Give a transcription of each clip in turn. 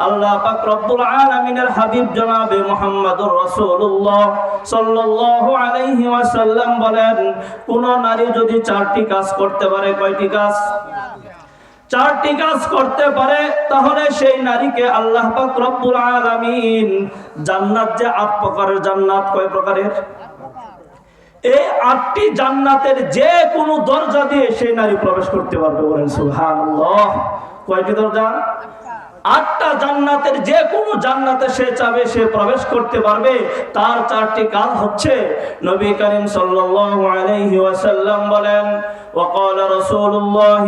আল্লাহ পাক রব্বুল আলামিনের হাবিব জনাবে মুহাম্মদুর রাসূলুল্লাহ সাল্লাল্লাহু আলাইহি ওয়াসাল্লাম বলেন, কোন নারী যদি চারটি কাজ করতে পারে, কয়টি কাজ? চারটি কাজ করতে পারে, তাহলে সেই নারীকে আল্লাহ পাক রব্বুল আলামিন জান্নাত, যে ৮ প্রকারের জান্নাত, কয় প্রকারের? এই ৮টি জান্নাতের যে কোনো দরজা দিয়ে সেই নারী প্রবেশ করতে পারবে। বলেন সুবহানাল্লাহ। কয়টি দরজা? ৮টা জান্নাতের যে কোনো জান্নাতে সে চাবে সে প্রবেশ করতে পারবে। তার চারটি কাজ হচ্ছে, নবী করিম সাল্লাল্লাহু আলাইহি ওয়াসাল্লাম বলেন, وقال رسول الله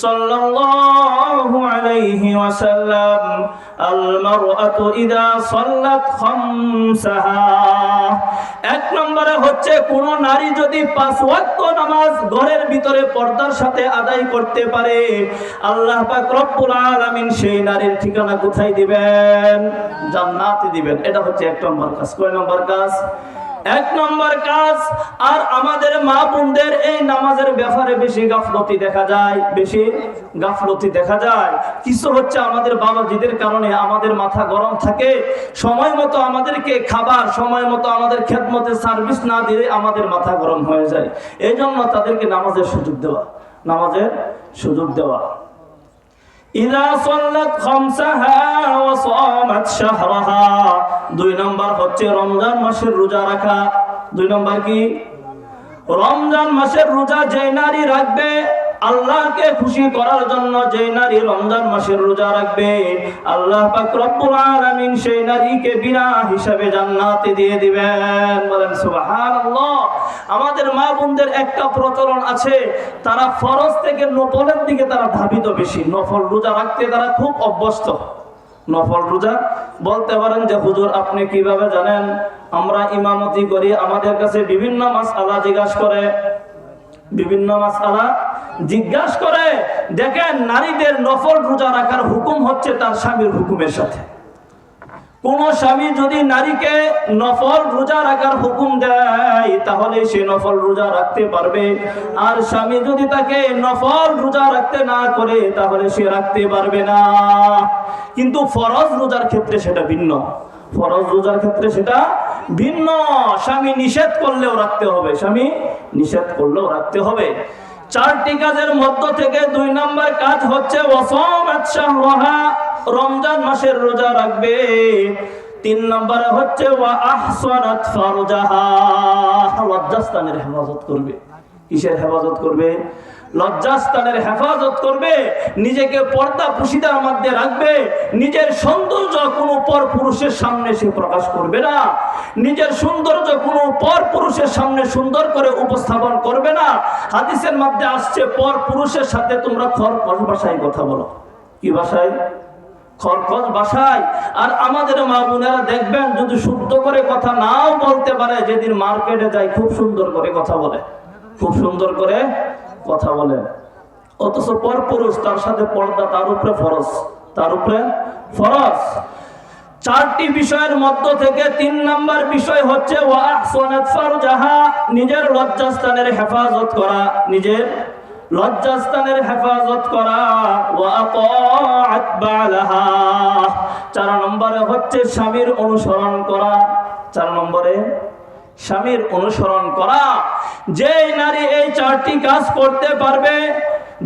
صلى الله عليه وسلم المرأة إذا صلت خمسها। এক নম্বরে হচ্ছে, কোন নারী যদি ৫ ওয়াক্ত নামাজ ঘরের ভিতরে পর্দার সাথে আদায় করতে পারে, আল্লাহ পাক রব্বুল আলামিন সেই নারীর ঠিকানা কোথায় দিবেন? জান্নাতে দিবেন। এটা হচ্ছে ১ নম্বর কাজ। কয় নম্বর কাজ? ১ নম্বর কাজ। আর আমাদের মা বোনদের এই নামাজের ব্যাপারে বেশি গাফলতি দেখা যায়, বেশি গাফলতি দেখা যায়। কিছু হচ্ছে আমাদের বাবাজিদের কারণে আমাদের মাথা গরম থাকে, সময় মতো আমাদেরকে খাবার, সময় মতো আমাদের খেদমতে সার্ভিস না দিলে আমাদের মাথা গরম হয়ে যায়। এই জন্য তাদেরকে নামাজের সুযোগ দেওয়া, নামাজের সুযোগ দেওয়া। ইযা সাল্লাত খামসাহা ওয়া সামাত শাহরাহা। ২ নম্বর হচ্ছে রমজান মাসের রোজা রাখা। ২ নম্বর কি? রমজান মাসের রোজা যে নারী রাখবে, আল্লাহকে খুশি করার জন্য যে নারী রমজান মাসের রোজা রাখবে, আল্লাহ পাক রব্বুল আলামিন সেই নারীকে বিনা হিসাবে জান্নাতে দিয়ে দিবেন। বলেন সুবহানাল্লাহ। আমাদের মা বোনদের একটা প্রচলন আছে, তারা ফরজ থেকে নফলের দিকে তারা ধাবিত বেশি। নফল রোজা রাখতে তারা খুব অভ্যস্ত। নফল রোজা বলতে পারেন যে, হুজুর আপনি কিভাবে জানেন? আমরা ইমামতি করি, আমাদের কাছে বিভিন্ন মাসআলা জিজ্ঞাসা করে, বিভিন্ন মাসআলা জিজ্ঞাসা করে। দেখেন, নারীদের নফল রোজা রাখার হুকুম হচ্ছে তার স্বামীর হুকুমের সাথে। কোন স্বামী যদি নারীকে নফল রোজা রাখার হুকুম দেয়, তাহলে সে নফল রোজা রাখতে পারবে। আর স্বামী যদি তাকে নফল রোজা রাখতে না করে, তাহলে সে রাখতে পারবে না। কিন্তু ফরজ রোজার ক্ষেত্রে সেটা ভিন্ন। ফরজ রোজার ক্ষেত্রে সেটা ভিন্ন। স্বামী নিষেধ করলেও রাখতে হবে, স্বামী নিষেধ করলেও রাখতে হবে। 4টি কাজের মধ্য থেকে ২ নম্বর কাজ হচ্ছে ওয়াসামাত শাহরাহা, রমজান মাসের রোজা রাখবে। ৩ নম্বরে হচ্ছে ওয়া আহসানাত ফারজাহা, লজ্জাস্থানের হেফাজত করবে। কিসের হেফাজত করবে? লজ্জাস্থানের হেফাজত করবে। নিজেকে পর্দা পুশিদার মধ্যে রাখবে। নিজের সৌন্দর্য কোনো পর পুরুষের সামনে সে প্রকাশ করবে না। নিজের সৌন্দর্য কোনো পর পুরুষের সামনে সুন্দর করে উপস্থাপন করবে না। হাদিসের মধ্যে আসছে, পর পুরুষের সাথে তোমরা খরকশ ভাষায় কথা বলো। কি ভাষায়? খরকশ ভাষায়। আর আমাদের মা বোনেরা দেখবেন, যদি শুদ্ধ করে কথা নাও বলতে পারে, যেদিন মার্কেটে যায় খুব সুন্দর করে কথা বলে, খুব সুন্দর করে কথা বলে। অথচ পরপুরুষ, তার সাথে পর্দা তার উপরে ফরজ, তার উপরে ফরজ। 4টি বিষয়ের মধ্য থেকে ৩ নম্বর বিষয় হচ্ছে ওয়া আহসানাত ফারজাহা, নিজের লজ্জাস্থানের হেফাজত করা, নিজের লজ্জাস্থানের হেফাজত করা। ওয়া আতাআত বালাহা, 4 নম্বরে হচ্ছে স্বামীর অনুসরণ করা। 4 নম্বরে স্বামীর অনুসরণ করা। যে নারী এই 4টি কাজ করতে পারবে,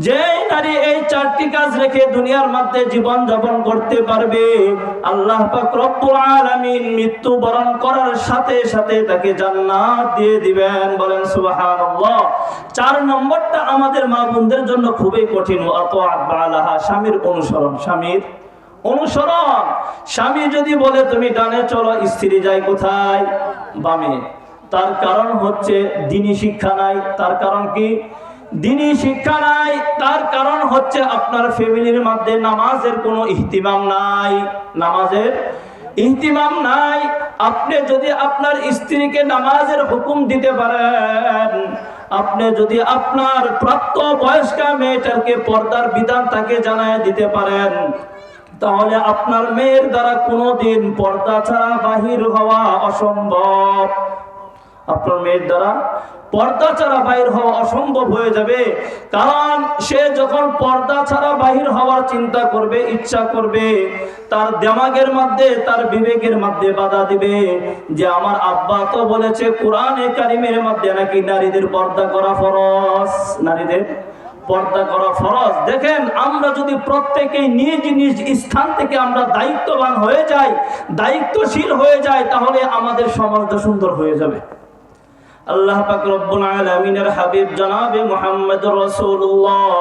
যে নারী এই 4টি কাজ রেখে দুনিয়ার মধ্যে জীবন যাপন করতে পারবে, আল্লাহ পাক রব্বুল আলামিন মৃত্যুবরণ করার সাথে সাথে তাকে জান্নাত দিয়ে দিবেন। বলেন সুবহানাল্লাহ। 4 নম্বরটা আমাদের মা বোনদের জন্য খুবই কঠিন। আতাআত বালাহা, স্বামীর অনুসরণ। স্বামীর অনুসরণ। স্বামী যদি বলে তুমি ডানে চলো, স্ত্রী যায় কোথায়? বামে। তার কারণ হচ্ছে দ্বীনি শিক্ষা নাই। তার কারণ কি? দ্বীনি শিক্ষা নাই। তার কারণ হচ্ছে আপনার ফ্যামিলির মধ্যে নামাজের কোনো ইহতিমাম নাই, নামাজের ইহতিমাম নাই। আপনি যদি আপনার স্ত্রীকে নামাজের হুকুম দিতে পারেন, আপনি যদি আপনার প্রাপ্ত বয়স্কা মেয়েটাকে পর্দার বিধান তাকে জানায় দিতে পারেন, তাহলে আপনার মেয়ের দ্বারা কোনোদিন পর্দা ছাড়া বাহির হওয়া অসম্ভব। আপনার মেয়ের দ্বারা পর্দা ছাড়া বাইর হওয়া অসম্ভব হয়ে যাবে। কারণ সে যখন পর্দা ছাড়া বাহির হওয়ার চিন্তা করবে, ইচ্ছা করবে, তার দিমাগের মধ্যে, তার বিবেকের মধ্যে বাধা দিবে যে আমার আব্বা তো বলেছে কোরআনে কারিমের মধ্যে নাকি নারীদের পর্দা করা ফরজ, নারীদের পর্দা করা ফরজ। দেখেন, আমরা যদি প্রত্যেকেই নিজ নিজ স্থান থেকে আমরা দায়িত্ববান হয়ে যাই, দায়িত্বশীল হয়ে যাই, তাহলে আমাদের সমাজটা সুন্দর হয়ে যাবে। আল্লাহ পাক রব্বুল আলামিনের হাবিব জনাবে মুহাম্মদুর রাসূলুল্লাহ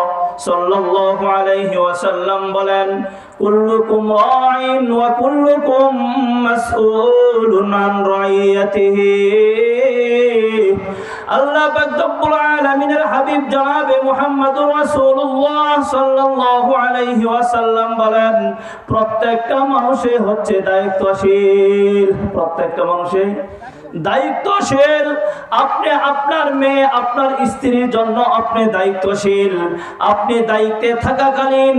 সাল্লাল্লাহু আলাইহি ওয়াসাল্লাম বলেন, কুল্লুকুম রাঈন ওয়া কুল্লুকুম মাসউলুন আন রাইয়াতিহি। আল্লাহ পাক রব্বুল আলামিনের হাবিব জনাবে মুহাম্মদুর রাসূলুল্লাহ সাল্লাল্লাহু আলাইহি ওয়াসাল্লাম বলেন, প্রত্যেকটা মানুষই হচ্ছে দায়িত্বশীল, প্রত্যেকটা মানুষই দায়িত্বশীল। আপনি আপনার মেয়ে, আপনার স্ত্রীর জন্য আপনি দায়িত্বশীল। আপনি দায়িত্বে থাকাকালীন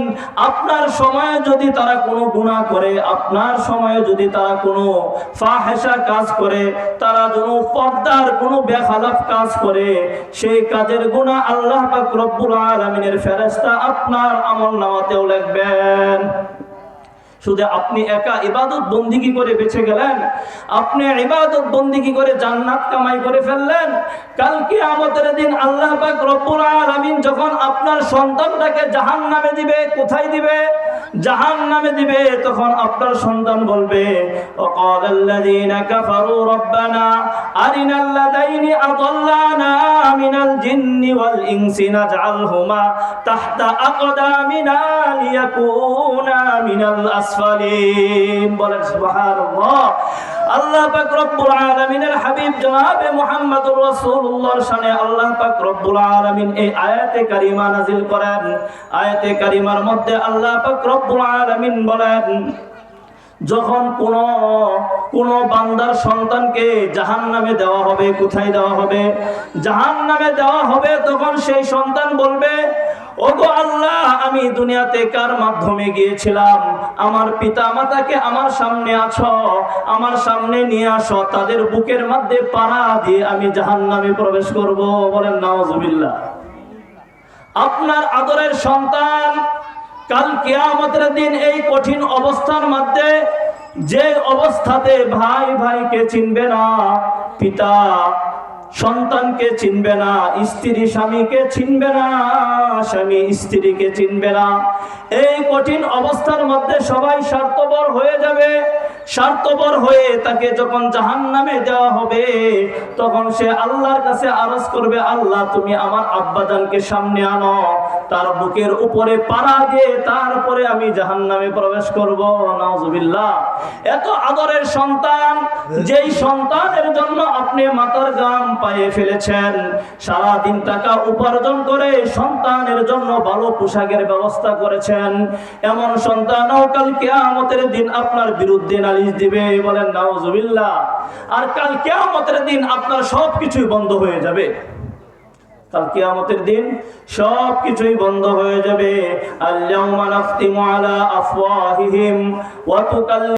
আপনার সময়ে যদি তারা কোনো গুনাহ করে, আপনার সময়ে যদি তারা কোনো ফাহিশা কাজ করে, তারা কোনো পর্দার কোনো বেখালাফ কাজ করে, সেই কাজের গুনাহ আল্লাহ পাক রব্বুল আলামিনের ফেরেশতা আপনার আমলনামাতেও লিখবেন। শুধু আপনি একা ইবাদত বন্দিগি করে বেঁচে গেলেন, আপনি ইবাদত বন্দিগি করে জান্নাত কামাই করে ফেললেন। কাল কিয়ামতের দিন আল্লাহ পাক রব্বুল আলামিন যখন আপনার সন্তানটাকে জাহান্নামে দিবে, কোথায় দিবে? জাহান্নামে দিবে। তখন আপনার সন্তান বলবে, ওয়াকালাল্লাযীনা কাফারু রাব্বানা আরিনাল লাযাইনি আযাল্লানা মিনাল জিন্নি ওয়াল ইনসি নাজআলহুমা তাহতা আকদামিনা লিয়াকুনা মিনাল আসফালিন। বলেন সুবহানাল্লাহ। আল্লাহ পাক রব্বুল আলামিনের হাবিব জনাবে মুহাম্মদুর রাসূলুল্লাহর শানে আল্লাহ পাক রব্বুল আলামিন এই আয়াতে কারিমা নাযিল করেন। আয়াতে কারিমার মধ্যে আল্লাহ পাক রব্বুল আলামিন বলেন, যখন কোন বান্দার সন্তানকে জাহান্নামে দেওয়া হবে, কোথায় দেওয়া হবে? জাহান্নামে দেওয়া হবে। তখন সেই সন্তান বলবে, ওগো আল্লাহ, আমি দুনিয়াতে কার মাধ্যমে গিয়েছিলাম? আমার পিতা মাতাকে আমার সামনে আছো, আমার সামনে নিয়ে আসো, তাদের বুকের মধ্যে পাড়া দিয়ে আমি জাহান্নামে প্রবেশ করব। বলেন নাউজুবিল্লাহ। আপনার আদরের সন্তান কাল কিয়ামতের দিন এই কঠিন অবস্থার মধ্যে, যে অবস্থাতে ভাই ভাইকে চিনবে না, পিতা সন্তানকে চিনবে না, স্ত্রী স্বামীকে চিনবে না, স্বামী স্ত্রীকে চিনবে না, এই কঠিন অবস্থার মধ্যে সবাই স্বার্থপর হয়ে যাবে। স্বার্থপর হয়ে তাকে যখন জাহান্নামে দেওয়া হবে, তখন সে আল্লাহর কাছে আরজ করবে, আল্লাহ তুমি আমার আব্বাজানকে সামনে আনো, তার বুকের উপরে পাড়া দিয়ে তারপরে আমি জাহান্নামে প্রবেশ করব। নাউজুবিল্লাহ। এত আদরের সন্তান, যেই সন্তানের জন্য আপনি মাথার ঘাম পায়ে ফেলেছেন, সারা দিন টাকা উপার্জন করে সন্তানের জন্য ভালো পোশাকের ব্যবস্থা করেছেন, এমন সন্তানও কাল কিয়ামতের দিন আপনার বিরুদ্ধে নালিশ দিবে। বলেন নাউজুবিল্লাহ। আর কাল কিয়ামতের দিন আপনার সবকিছুই বন্ধ হয়ে যাবে। কাল কিয়ামতের দিন সবকিছুই বন্ধ হয়ে যাবে। আল ইয়াউমা নাখতিমু আলা আফওয়াহিহিম ওয়া তুকাল্লিমুনা